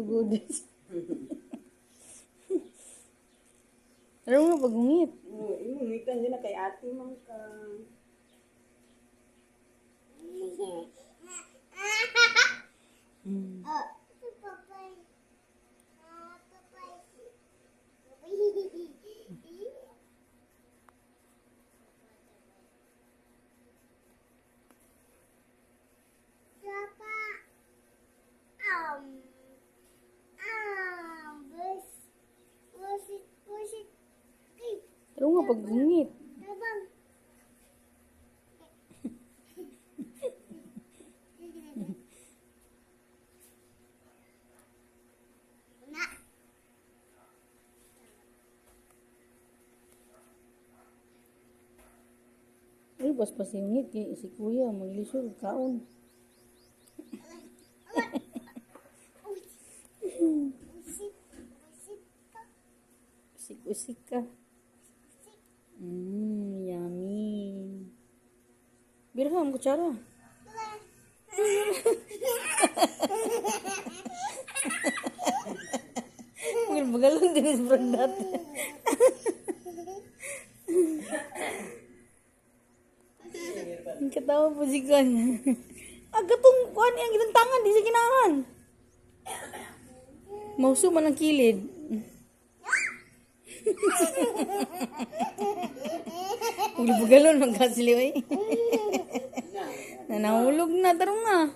Lugudes. Pero nga pagungit. Imunitan din na kay ate mang ka. Pero nga pagungit. Ay, pas yung ngit. Si kuya, maglisod, kaon. Usik-usik ka. Yummy. Birham, kutsara. Magalong din sa brandat. Katawa po si Kwan. Agatong Kwan yang itong tangan, di sa ginahan. Mauso man ang kilid. Bugalon magkasiliw eh. Nanahulog na, tarong na.